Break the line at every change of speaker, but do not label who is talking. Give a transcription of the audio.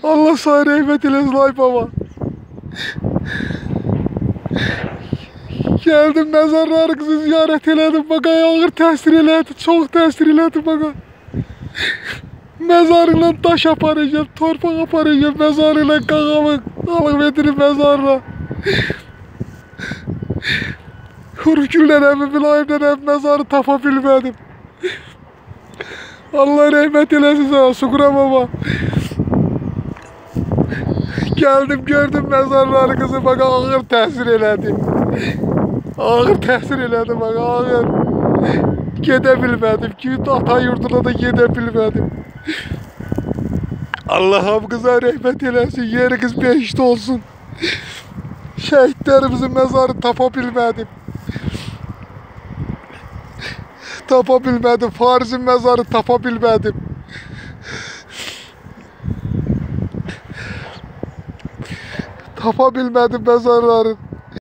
Allah sana rahmet eylesin ay baba. Geldim mezarlarınızı ziyaret elədim. Bana ağır təsir elədi. Çok təsir elədi bana. Mezarıyla taş aparacağım. Torpaq aparacağım. Mezarıyla qağamı alıp edirim mezarına. Hürkülden hem mülayimden hem mezarı tapa bilmedim. Allah rahmet eylesin sana Sukura baba. Geldim gördüm mezarlarınızı bana ağır təsir elədi. Ağır təsir elədi bana ağır. Gedə bilmedim ki ata yurduna da gedə bilmedim. Allah hamınıza rahmet eylesin. Yeriniz behişt olsun. Şehitlerimizin mezarı tapa bilmedim. Tapa bilmedim. Fariz'in mezarı tapa bilmedim. Tapa bilmedim mezarları.